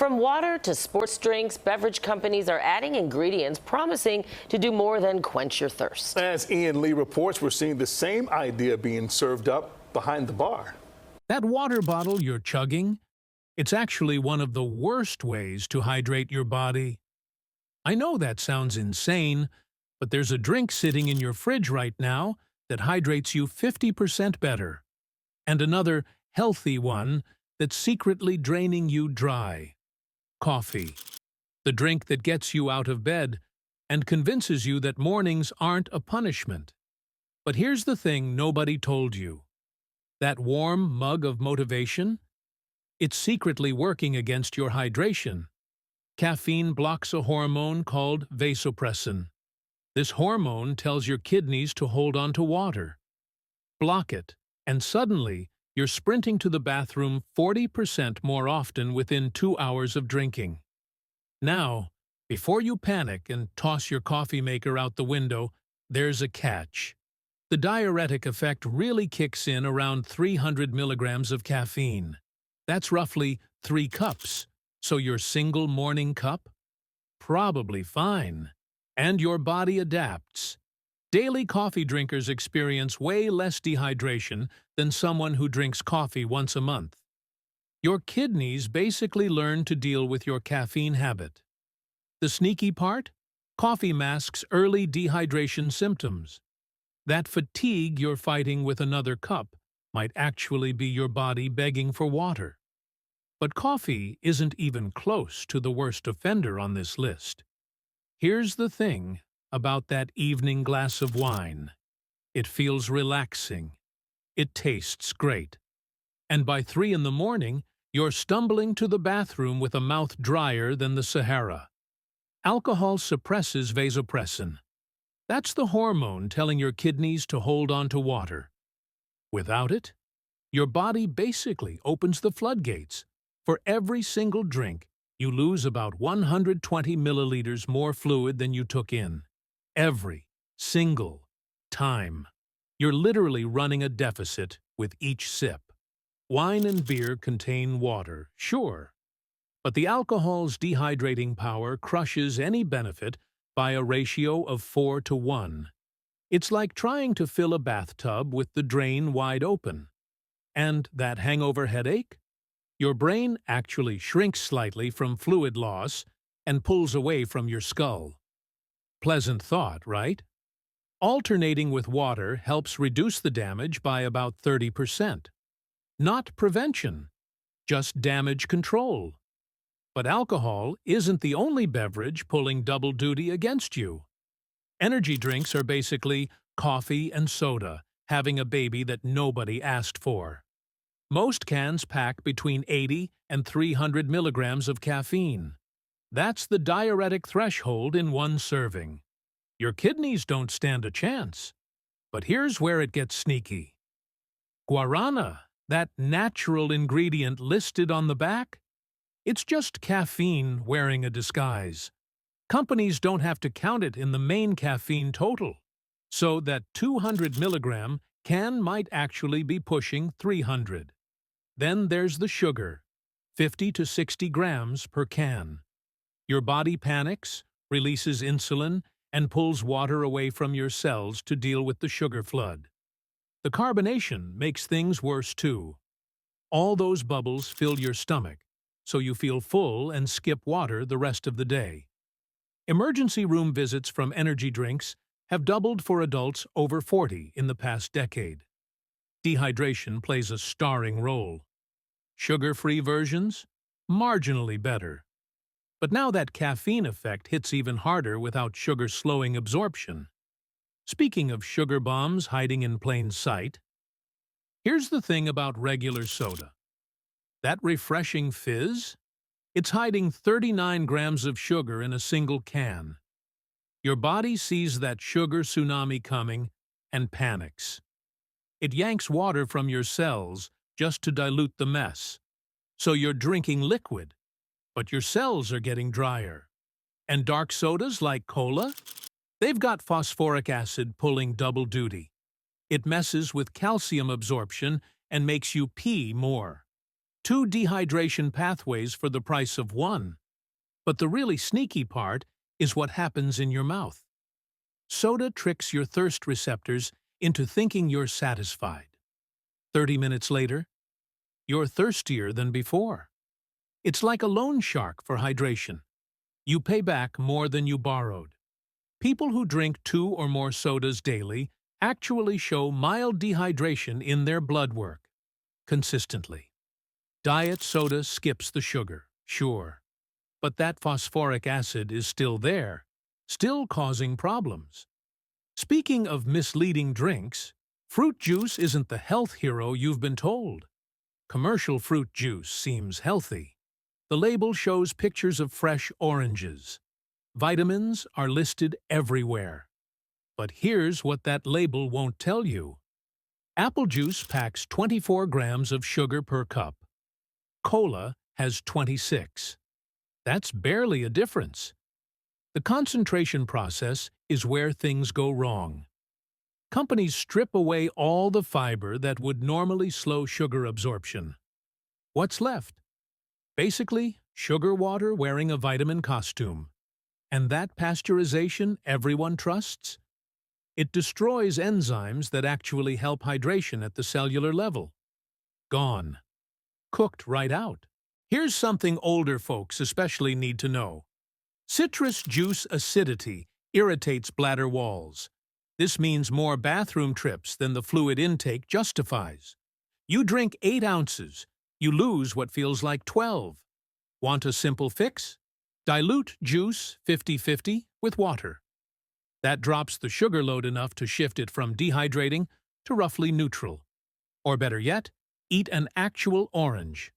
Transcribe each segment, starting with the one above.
From water to sports drinks, beverage companies are adding ingredients promising to do more than quench your thirst. As Ian Lee reports, we're seeing the same idea being served up behind the bar. That water bottle you're chugging, it's actually one of the worst ways to hydrate your body. I know that sounds insane, but there's a drink sitting in your fridge right now that hydrates you 50% better, and another healthy one that's secretly draining you dry. Coffee. The drink that gets you out of bed and convinces you that mornings aren't a punishment. But here's the thing nobody told you. That warm mug of motivation? It's secretly working against your hydration. Caffeine blocks a hormone called vasopressin. This hormone tells your kidneys to hold on to water. Block it, and suddenly you're sprinting to the bathroom 40% more often within 2 hours of drinking. Now, before you panic and toss your coffee maker out the window, there's a catch. The diuretic effect really kicks in around 300 milligrams of caffeine. That's roughly 3 cups. So your single morning cup? Probably fine. And your body adapts. Daily coffee drinkers experience way less dehydration than someone who drinks coffee once a month. Your kidneys basically learn to deal with your caffeine habit. The sneaky part? Coffee masks early dehydration symptoms. That fatigue you're fighting with another cup might actually be your body begging for water. But coffee isn't even close to the worst offender on this list. Here's the thing about that evening glass of wine. It feels relaxing. It tastes great. And by 3 in the morning, you're stumbling to the bathroom with a mouth drier than the Sahara. Alcohol suppresses vasopressin. That's the hormone telling your kidneys to hold on to water. Without it, your body basically opens the floodgates. For every single drink, you lose about 120 milliliters more fluid than you took in. Every single time. You're literally running a deficit with each sip. Wine and beer contain water, sure, but the alcohol's dehydrating power crushes any benefit by a ratio of 4 to 1. It's like trying to fill a bathtub with the drain wide open. And that hangover headache? Your brain actually shrinks slightly from fluid loss and pulls away from your skull. Pleasant thought, right? Alternating with water helps reduce the damage by about 30%. Not prevention, just damage control. But alcohol isn't the only beverage pulling double duty against you. Energy drinks are basically coffee and soda, having a baby that nobody asked for. Most cans pack between 80 and 300 milligrams of caffeine. That's the diuretic threshold in one serving. Your kidneys don't stand a chance. But here's where it gets sneaky. Guarana, that natural ingredient listed on the back? It's just caffeine wearing a disguise. Companies don't have to count it in the main caffeine total. So that 200 milligram can might actually be pushing 300. Then there's the sugar, 50 to 60 grams per can. Your body panics, releases insulin, and pulls water away from your cells to deal with the sugar flood. The carbonation makes things worse too. All those bubbles fill your stomach, so you feel full and skip water the rest of the day. Emergency room visits from energy drinks have doubled for adults over 40 in the past decade. Dehydration plays a starring role. Sugar-free versions? Marginally better. But now that caffeine effect hits even harder without sugar slowing absorption. Speaking of sugar bombs hiding in plain sight, here's the thing about regular soda. That refreshing fizz? It's hiding 39 grams of sugar in a single can. Your body sees that sugar tsunami coming and panics. It yanks water from your cells just to dilute the mess. So you're drinking liquid, but your cells are getting drier. And dark sodas like cola? They've got phosphoric acid pulling double duty. It messes with calcium absorption and makes you pee more. 2 dehydration pathways for the price of one. But the really sneaky part is what happens in your mouth. Soda tricks your thirst receptors into thinking you're satisfied. 30 minutes later, you're thirstier than before. It's like a loan shark for hydration. You pay back more than you borrowed. People who drink 2 or more sodas daily actually show mild dehydration in their blood work, consistently. Diet soda skips the sugar, sure, but that phosphoric acid is still there, still causing problems. Speaking of misleading drinks, fruit juice isn't the health hero you've been told. Commercial fruit juice seems healthy. The label shows pictures of fresh oranges. Vitamins are listed everywhere. But here's what that label won't tell you. Apple juice packs 24 grams of sugar per cup. Cola has 26. That's barely a difference. The concentration process is where things go wrong. Companies strip away all the fiber that would normally slow sugar absorption. What's left? Basically, sugar water wearing a vitamin costume. And that pasteurization everyone trusts? It destroys enzymes that actually help hydration at the cellular level. Gone. Cooked right out. Here's something older folks especially need to know. Citrus juice acidity irritates bladder walls. This means more bathroom trips than the fluid intake justifies. You drink 8 ounces, you lose what feels like 12. Want a simple fix? Dilute juice 50-50 with water. That drops the sugar load enough to shift it from dehydrating to roughly neutral. Or better yet, eat an actual orange.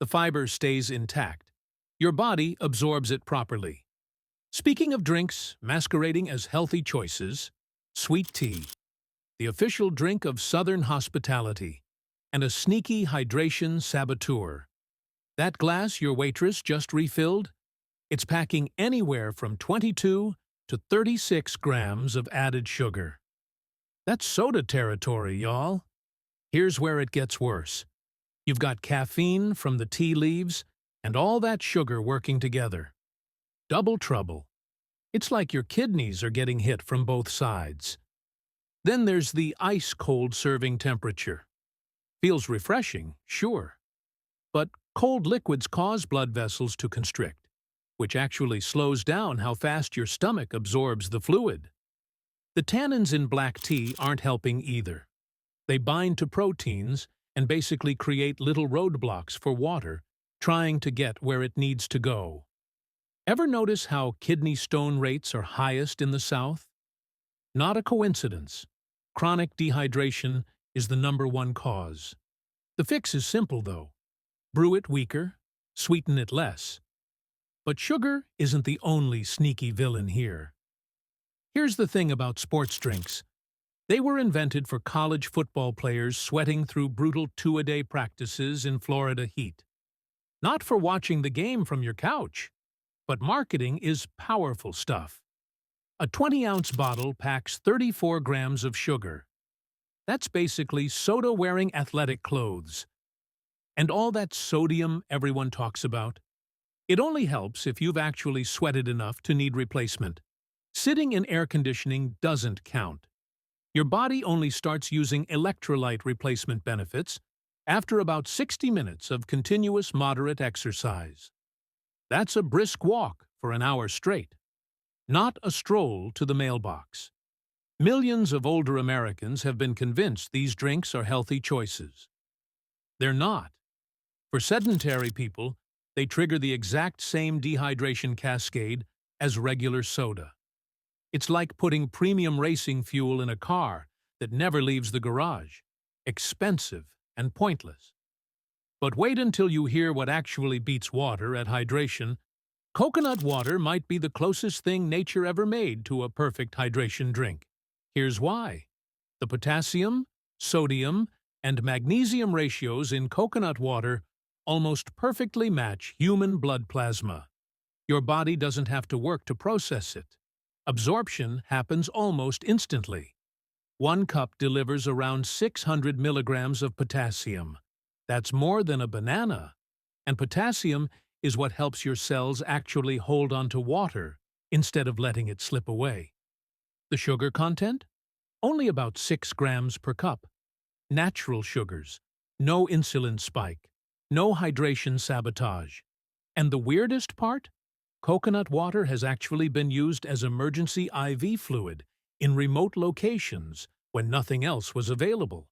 The fiber stays intact. Your body absorbs it properly. Speaking of drinks masquerading as healthy choices, sweet tea, the official drink of Southern hospitality, and a sneaky hydration saboteur. That glass your waitress just refilled? It's packing anywhere from 22 to 36 grams of added sugar. That's soda territory, y'all. Here's where it gets worse. You've got caffeine from the tea leaves and all that sugar working together. Double trouble. It's like your kidneys are getting hit from both sides. Then there's the ice-cold serving temperature. Feels refreshing, sure. But cold liquids cause blood vessels to constrict, which actually slows down how fast your stomach absorbs the fluid. The tannins in black tea aren't helping either. They bind to proteins and basically create little roadblocks for water trying to get where it needs to go. Ever notice how kidney stone rates are highest in the South? Not a coincidence. Chronic dehydration is the #1 cause. The fix is simple, though. Brew it weaker, sweeten it less. But sugar isn't the only sneaky villain here. Here's the thing about sports drinks. They were invented for college football players sweating through brutal 2-a-day practices in Florida heat. Not for watching the game from your couch. But marketing is powerful stuff. A 20-ounce bottle packs 34 grams of sugar. That's basically soda-wearing athletic clothes. And all that sodium everyone talks about? It only helps if you've actually sweated enough to need replacement. Sitting in air conditioning doesn't count. Your body only starts using electrolyte replacement benefits after about 60 minutes of continuous moderate exercise. That's a brisk walk for an hour straight, not a stroll to the mailbox. Millions of older Americans have been convinced these drinks are healthy choices. They're not. For sedentary people, they trigger the exact same dehydration cascade as regular soda. It's like putting premium racing fuel in a car that never leaves the garage. Expensive and pointless. But wait until you hear what actually beats water at hydration. Coconut water might be the closest thing nature ever made to a perfect hydration drink. Here's why. The potassium, sodium, and magnesium ratios in coconut water almost perfectly match human blood plasma. Your body doesn't have to work to process it. Absorption happens almost instantly. 1 cup delivers around 600 milligrams of potassium. That's more than a banana. And potassium is what helps your cells actually hold onto water instead of letting it slip away. The sugar content? Only about 6 grams per cup. Natural sugars. No insulin spike. No hydration sabotage. And the weirdest part? Coconut water has actually been used as emergency IV fluid in remote locations when nothing else was available.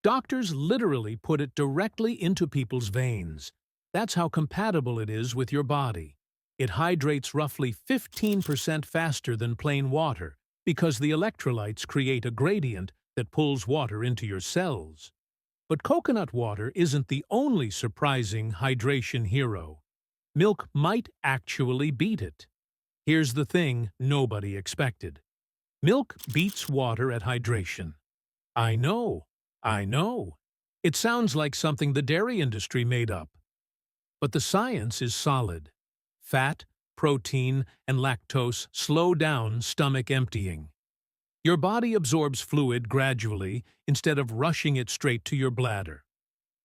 Doctors literally put it directly into people's veins. That's how compatible it is with your body. It hydrates roughly 15% faster than plain water because the electrolytes create a gradient that pulls water into your cells. But coconut water isn't the only surprising hydration hero. Milk might actually beat it. Here's the thing nobody expected. Milk beats water at hydration. I know. It sounds like something the dairy industry made up. But the science is solid. Fat, protein, and lactose slow down stomach emptying. Your body absorbs fluid gradually instead of rushing it straight to your bladder.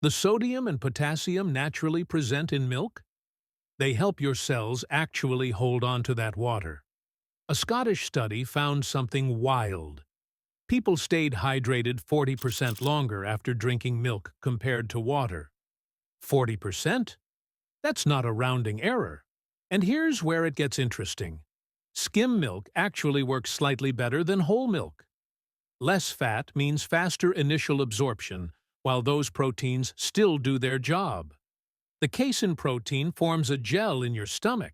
The sodium and potassium naturally present in milk? They help your cells actually hold on to that water. A Scottish study found something wild. People stayed hydrated 40% longer after drinking milk compared to water. 40%? That's not a rounding error. And here's where it gets interesting. Skim milk actually works slightly better than whole milk. Less fat means faster initial absorption, while those proteins still do their job. The casein protein forms a gel in your stomach.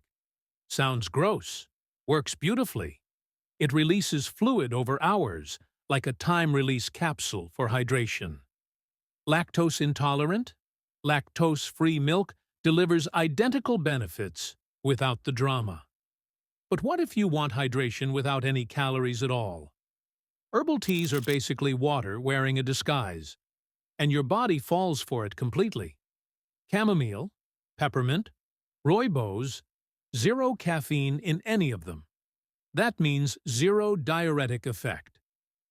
Sounds gross. Works beautifully. It releases fluid over hours, like a time-release capsule for hydration. Lactose intolerant? Lactose-free milk delivers identical benefits without the drama. But what if you want hydration without any calories at all? Herbal teas are basically water wearing a disguise, and your body falls for it completely. Chamomile, peppermint, rooibos, zero caffeine in any of them. That means zero diuretic effect.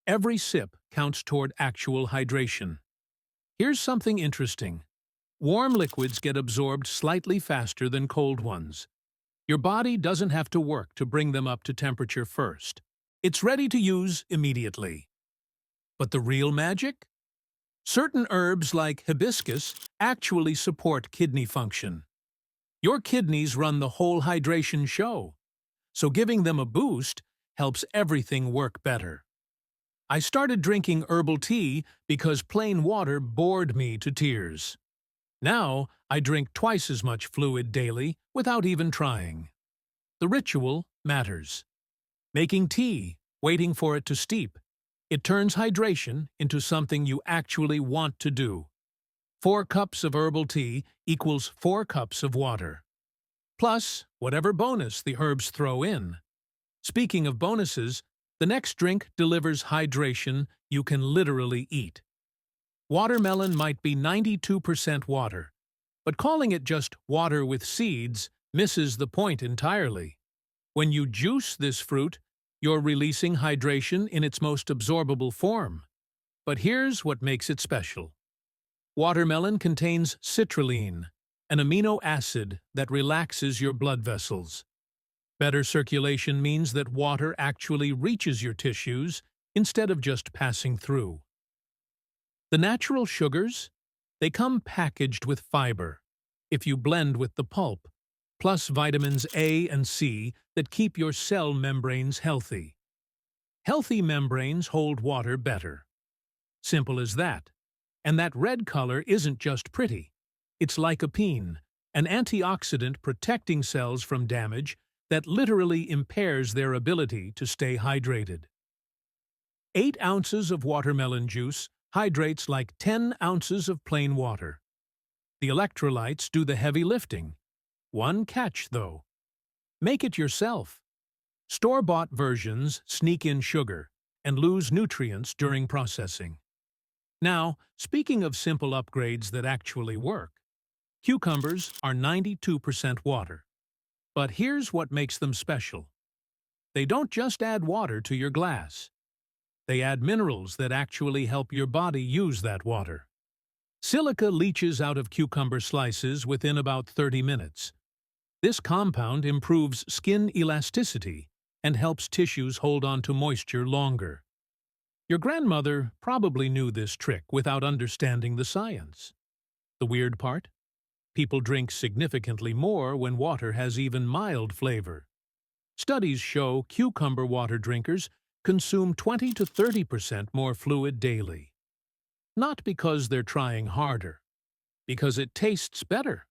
Every sip counts toward actual hydration. Here's something interesting. Warm liquids get absorbed slightly faster than cold ones. Your body doesn't have to work to bring them up to temperature first. It's ready to use immediately. But the real magic? Certain herbs like hibiscus actually support kidney function. Your kidneys run the whole hydration show, so giving them a boost helps everything work better. I started drinking herbal tea because plain water bored me to tears. Now, I drink twice as much fluid daily without even trying. The ritual matters. Making tea, waiting for it to steep. It turns hydration into something you actually want to do. 4 cups of herbal tea equals 4 cups of water. Plus, whatever bonus the herbs throw in. Speaking of bonuses, the next drink delivers hydration you can literally eat. Watermelon might be 92% water, but calling it just water with seeds misses the point entirely. When you juice this fruit, you're releasing hydration in its most absorbable form. But here's what makes it special. Watermelon contains citrulline, an amino acid that relaxes your blood vessels. Better circulation means that water actually reaches your tissues instead of just passing through. The natural sugars? They come packaged with fiber, if you blend with the pulp, plus vitamins A and C that keep your cell membranes healthy. Healthy membranes hold water better. Simple as that. And that red color isn't just pretty. It's lycopene, an antioxidant protecting cells from damage that literally impairs their ability to stay hydrated. 8 ounces of watermelon juice hydrates like 10 ounces of plain water. The electrolytes do the heavy lifting. One catch, though. Make it yourself. Store-bought versions sneak in sugar and lose nutrients during processing. Now, speaking of simple upgrades that actually work, cucumbers are 92% water. But here's what makes them special. They don't just add water to your glass. They add minerals that actually help your body use that water. Silica leaches out of cucumber slices within about 30 minutes. This compound improves skin elasticity and helps tissues hold on to moisture longer. Your grandmother probably knew this trick without understanding the science. The weird part? People drink significantly more when water has even mild flavor. Studies show cucumber water drinkers consume 20 to 30% more fluid daily. Not because they're trying harder, because it tastes better.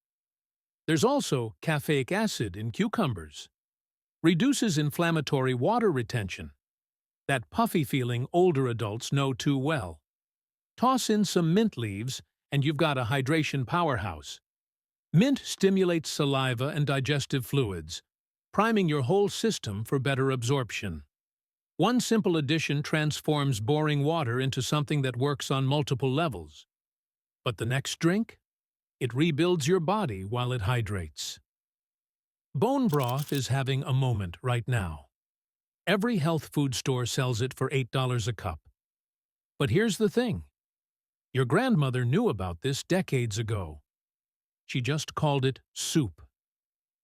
There's also caffeic acid in cucumbers. Reduces inflammatory water retention. That puffy feeling older adults know too well. Toss in some mint leaves and you've got a hydration powerhouse. Mint stimulates saliva and digestive fluids, priming your whole system for better absorption. One simple addition transforms boring water into something that works on multiple levels. But the next drink? It rebuilds your body while it hydrates. Bone broth is having a moment right now. Every health food store sells it for $8 a cup. But here's the thing. Your grandmother knew about this decades ago. She just called it soup.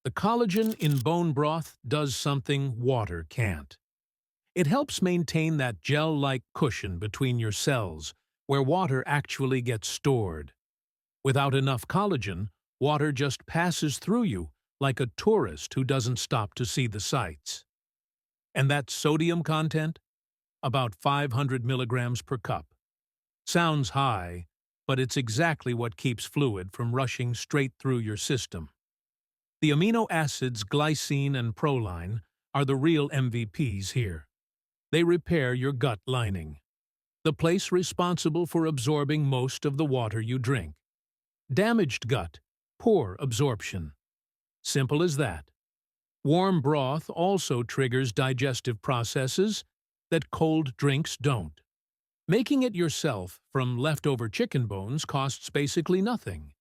The collagen in bone broth does something water can't. It helps maintain that gel-like cushion between your cells, where water actually gets stored. Without enough collagen, water just passes through you like a tourist who doesn't stop to see the sights. And that sodium content? About 500 milligrams per cup. Sounds high, but it's exactly what keeps fluid from rushing straight through your system. The amino acids glycine and proline are the real MVPs here. They repair your gut lining, the place responsible for absorbing most of the water you drink. Damaged gut, poor absorption. Simple as that. Warm broth also triggers digestive processes that cold drinks don't. Making it yourself from leftover chicken bones costs basically nothing.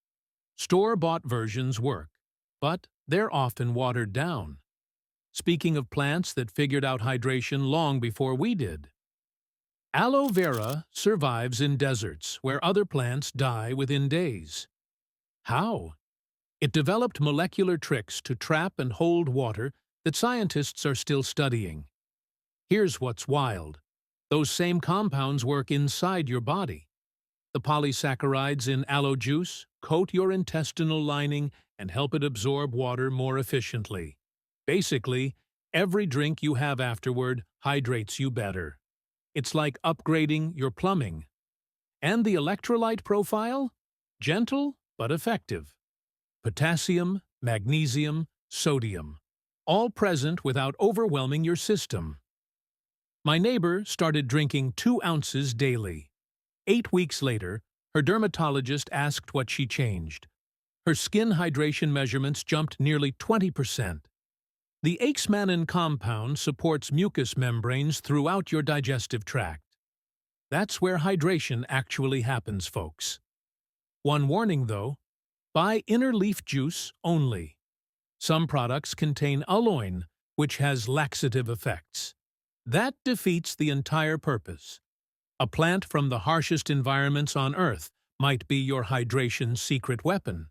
Store-bought versions work, but they're often watered down. Speaking of plants that figured out hydration long before we did. Aloe vera survives in deserts where other plants die within days. How? It developed molecular tricks to trap and hold water that scientists are still studying. Here's what's wild. Those same compounds work inside your body. The polysaccharides in aloe juice coat your intestinal lining and help it absorb water more efficiently. Basically, every drink you have afterward hydrates you better. It's like upgrading your plumbing. And the electrolyte profile? Gentle but effective. Potassium, magnesium, sodium. All present without overwhelming your system. My neighbor started drinking 2 ounces daily. 8 weeks later, her dermatologist asked what she changed. Her skin hydration measurements jumped nearly 20%. The Aixmanin compound supports mucous membranes throughout your digestive tract. That's where hydration actually happens, folks. One warning, though. Buy inner leaf juice only. Some products contain aloin, which has laxative effects. That defeats the entire purpose. A plant from the harshest environments on Earth might be your hydration secret weapon.